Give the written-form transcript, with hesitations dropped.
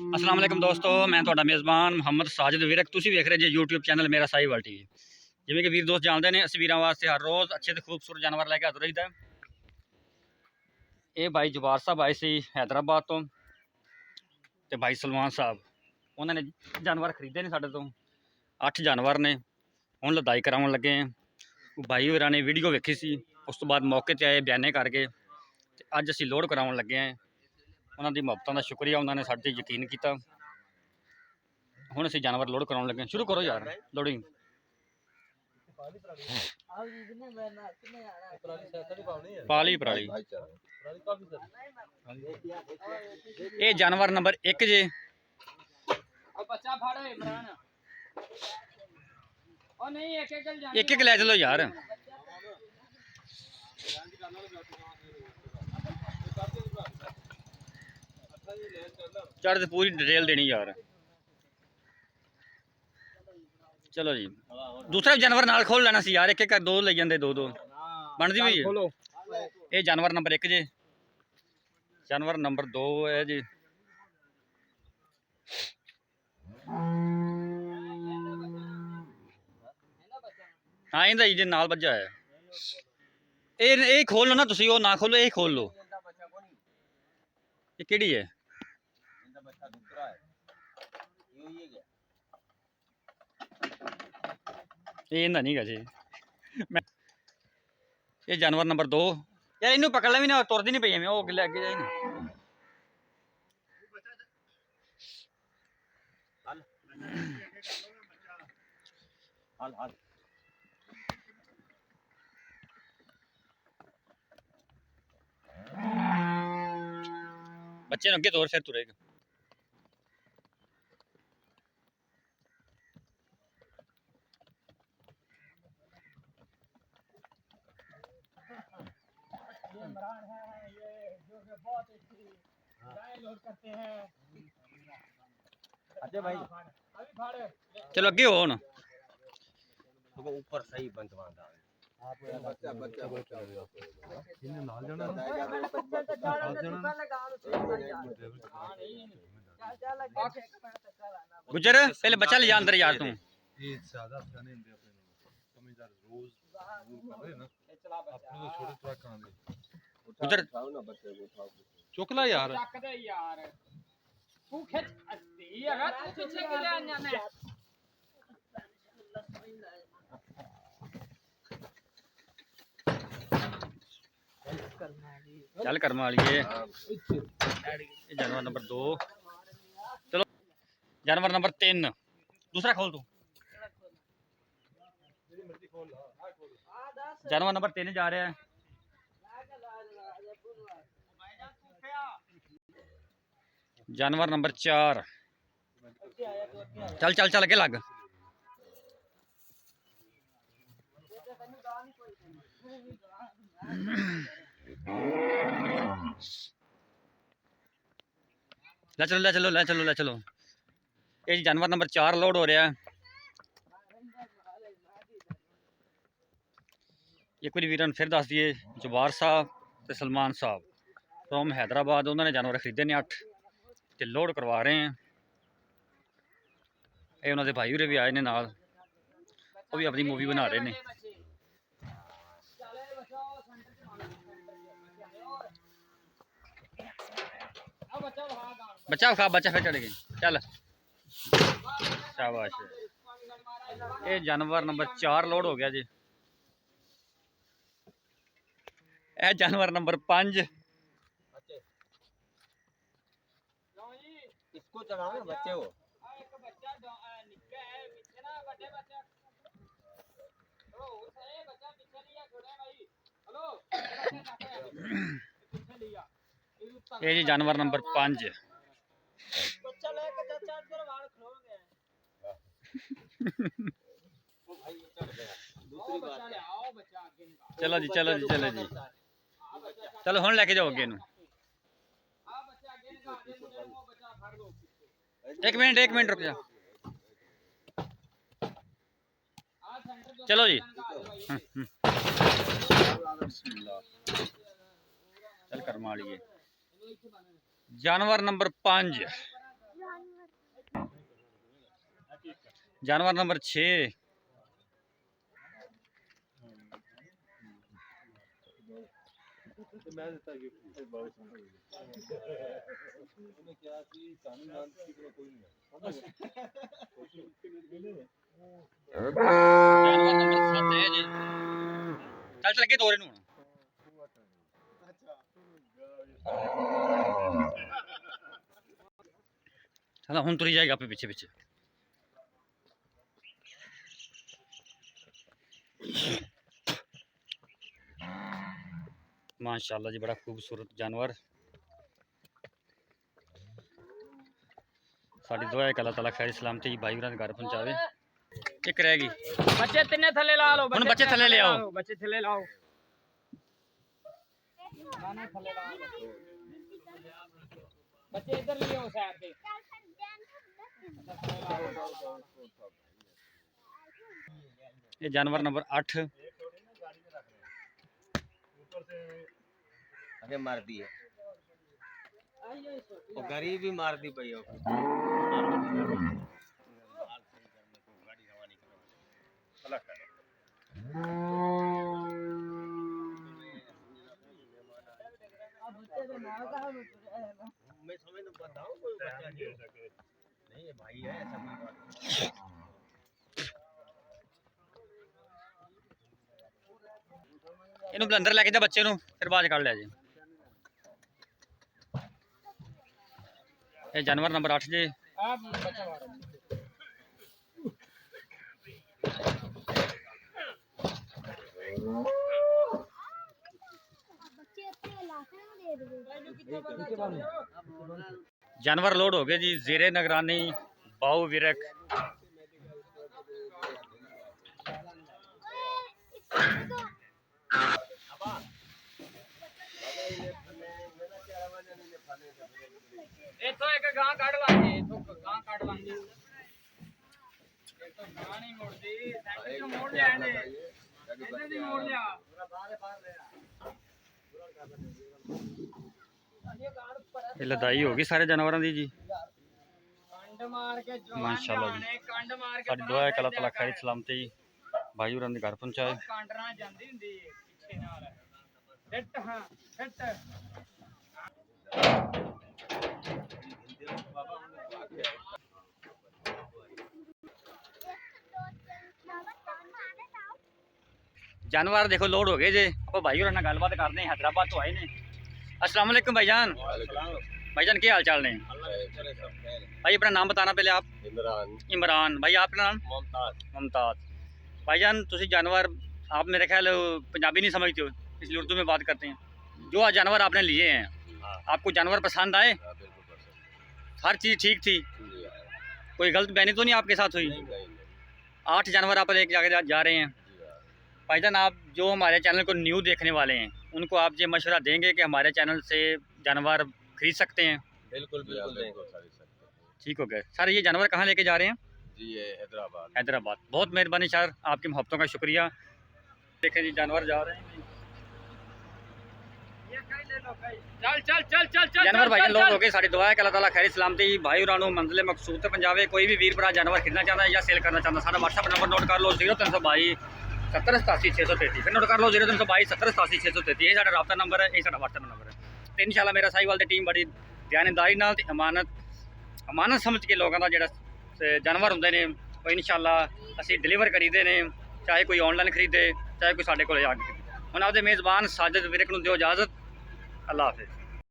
अस्सलाम वालेकुम दोस्तों, मैं ਤੁਹਾਡਾ ਮੇਜ਼ਬਾਨ ਮੁਹੰਮਦ ਸਾजिद ਵਿਰਕ। ਤੁਸੀਂ ਵੇਖ ਰਹੇ ਜੇ YouTube ਚੈਨਲ ਮੇਰਾ ਸਾਹੀਵਾਲ ਟੀਵੀ। ਜਿਵੇਂ ਕਿ ਵੀਰ ਦੋਸਤ ਜਾਣਦੇ ਨੇ, ਅਸੀਂ ਵੀਰਾਂ ਵਾਸਤੇ ਹਰ ਰੋਜ਼ ਅੱਛੇ ਤੇ ਖੂਬਸੂਰਤ ਜਾਨਵਰ ਲੈ ਕੇ ਹਾਜ਼ਰ ਰਹੀਦਾ। ਇਹ ਭਾਈ ਜਵਾਰ ਸਾਹਿਬ ਆਏ ਸੀ हैदराबाद ਤੋਂ, ਤੇ ਭਾਈ ਸਲਮਾਨ ਸਾਹਿਬ ਉਹਨਾਂ ਨੇ ਜਾਨਵਰ ਖਰੀਦੇ ਨੇ ਸਾਡੇ ਤੋਂ। 8 ਜਾਨਵਰ ਨੇ, ਹੁਣ ਲਦਾਈ ਕਰਾਉਣ ਲੱਗੇ ਆ। ਭਾਈ ਹੋਰਾਂ ਨੇ ਵੀਡੀਓ ਵੇਖੀ ਸੀ, ਉਸ ਤੋਂ ਬਾਅਦ ਮੌਕੇ ਤੇ ਆਏ ਬਿਆਨੇ ਕਰਕੇ, ਤੇ ਅੱਜ ਅਸੀਂ ਲੋਡ ਕਰਾਉਣ ਲੱਗੇ ਆ। ਉਹਨਾਂ ਦੀ ਮੁਹੱਬਤਾਂ ਦਾ ਸ਼ੁਕਰੀਆ, ਉਹਨਾਂ ਨੇ ਸਾਡੇ ਤੇ ਯਕੀਨ ਕੀਤਾ। ਹੁਣ ਅਸੀਂ ਜਾਨਵਰ ਲੋਡ ਕਰਾਉਣ ਲੱਗੇ। ਸ਼ੁਰੂ ਕਰੋ ਯਾਰ ਲੋਡਿੰਗ। ਪਾਲੀ ਪਰਾਲੀ ਇਹ ਜਾਨਵਰ ਨੰਬਰ 1 ਜੇ। ਇੱਕ ਲੈ ਚਲੋ ਯਾਰ। चढ़ पूरी डिटेल देनी यार। चलो जी, दूसरा जानवर नाल खोल लेना सी यार। एक एक दो ले जाते, दो दो बनती भी। ये जानवर नंबर 1 जे, जानवर नंबर 2 है जी। हाँ इंदा जी नाल बजा है। ये खोल लो ना तुसी, वो ना खोलो, ये खोल लो। ये केड़ी है? ये नहीं गा जी। ये जानवर नंबर 2 यार। इनू पकड़ ले भी ना, तुरदी नहीं पई एवें। वो अगे अगे जाए ना। बच्चे अगे तोड़, फिर तुरेगा। अच्छा भाई चलो अगे हो ना। ऊपर सही बंदवांदा बच्चा बच्चा बच्चा इन्हें नाल जाना गुजर पहले बच्चा ले जा अंदर यार। तू ये ज्यादा खाने दे अपने समझदार रोज कर रहे ना अपने तो छोटे ट्रक कहां दे गुजर ना बच्चे को उठाओ चुकला यार तू खिच अस्ती अगर तू पीछे के ले आना है। चल कर्म वाली है। जानवर नंबर 2। चलो जानवर नंबर 3 दूसरा खोल तू। जानवर नंबर 3 जा रहा है। जानवर नंबर 4। चल चल चल के लग। ले चलो ले चलो ले चलो ले चलो। ये जानवर नंबर 4 लोड हो रहा है। एक बार वीरन फिर दस दिए, जवार साहब तो सलमान साहब फ्रॉम हैदराबाद, उन्होंने जानवर खरीदे ने 8 ते लोड करवा रहे हैं। ये उन्होंने भाई होरे भी आए ने नाल, वो भी अपनी मूवी बना रहे हैं। बच्चा खा, बच्चा फिर चढ़ गई। चल शाबाश। ये जानवर नंबर 4 लोड हो गया जी। यह जानवर नंबर 5। इसको चलाओ ना बच्चे को ये जी जानवर नंबर 5। चलो जी चलो जी चलो जी चलो हुण लेके जाओ अगे नूं। एक मिनट रुक जा। चलो जी चल कर मालिए। जानवर नंबर 5 जानवर नंबर 6 ਤੇ ਮੈਂ ਦਿੱਤਾ ਗਿਫਟ ਉਹਨੇ ਕਿਹਾ ਕਿ ਤੁਹਾਨੂੰ ਨਾਲ ਕਿਸੇ ਕੋਲ ਕੋਈ ਨਹੀਂ जानवर नंबर 7 है जी चल चल के दोरे नु चला हुन तुरी जाएगा आपे पीछे पीछे माशाल्लाह जी बड़ा खूबसूरत जानवर साड़ी दुआ है अल्लाह ताला खैर सलामती भाई भरा घर पहुंचावे एक रहेगी बच्चे तिन्ने थले ला लो हुन बच्चे थले ले आओ बच्चे थले लाओ गाने थले ला लो बच्चे इधर ले आओ साइड पे ये जानवर नंबर 8 अरे मार दी है वो गरीब ही मार दी भैया मैं समझ नहीं बताऊं कोई बच्चा नहीं ये भाई है ऐसा कोई बात नहीं ਇਹਨੂੰ ਬਲੰਦਰ ਲੈ ਕੇ ਜਾ ਬੱਚੇ ਨੂੰ ਫਿਰ ਬਾਅਦ ਕੱਢ ਲਿਆ ਜੀ ਇਹ ਜਾਨਵਰ ਨੰਬਰ 8 ਜੀ आप बच्चा मारो जानवर लोड हो गए जी जेरे निगरानी बाऊ विरक इथों एक गां काट लांगे इथों गां काट लांगे ये तो गां नहीं मोड़दी साइकिल तो मोड़ लिया ने इधर नहीं मोड़ लिया ये लदाई होगी सारे जानवरों की जी कंड मार के जो माशाल्लाह जी। कंड मार के साड़ी दुआ है अल्लाह ताला खैर सलामती भाई होरां दे घर पहुंचाए कांडरा ਜਾਂਦੀ ਹੁੰਦੀ ਹੈ ਪਿੱਛੇ ਨਾਲ ਫਿੱਟ ਹਾਂ ਫਿੱਟ जानवर देखो लोड हो गए जे ਆਪਾਂ ਭਾਈ ਹੋਰਾਂ ਨਾਲ ਗੱਲਬਾਤ ਕਰਦੇ ਹਾਂ हैदराबाद ਤੋਂ ਆਏ ਨੇ अस्सलाम वालेकुम भाईजान भाईजान क्या हाल चाल ने भाई अपना नाम बताना पहले आप इमरान इमरान भाई आपका नाम मुमताज मुमताज भाईजान तुसी जानवर आप मेरे ख्याल पंजाबी नहीं समझते हो इसलिए उर्दू में बात करते हैं जो आज जानवर आपने लिए हैं आपको जानवर पसंद आए हर चीज़ ठीक थी कोई गलत बहनी तो नहीं आपके साथ हुई 8 जानवर आप लेके जाके जा रहे हैं भाईजान आप जो हमारे चैनल को न्यू देखने वाले हैं उनको आप ये मशवरा देंगे कि हमारे चैनल से जानवर खरीद सकते हैं बिल्कुल बिल्कुल ठीक हो गया सर ये जानवर कहाँ लेके जा रहे हैं जी ये हैदराबाद हैदराबाद बहुत मेहरबानी सर आपकी मोहब्बतों का शुक्रिया देखें जी जानवर जा रहे हैं ये कहीं ले लो कहीं चल चल चल चल चल जानवर भाई लोग हो गए साड़ी दुआ है कि अल्लाह ताला खैर सलामती भाई और मंजिल मकसूद तक पहुंचावे कोई भी वीर भरा जानवर खरीदना चाहता है या सेल करना चाहता है सारा व्हाट्सअप नंबर नोट कर लो 0322 7087 फिर नोट कर लो 0322 7087 ये साडा राब्ता नंबर है ये साडा व्हाट्सअप नंबर है ते इंशाल्लाह मेरा साहिवाल दी टीम बड़ी ध्यानदारी नाल ते अमानत समझ के लोगों का जिहड़ा जानवर हुंदे ने वो इंशाल्लाह असीं डिलीवर करीदे ने चाहे कोई ऑनलाइन खरीदे चाहे कोई साडे कोल आ के हुण आपदे मेज़बान साजिद विरक नूं दिओ इजाज़त अल्लाह हाफिज़।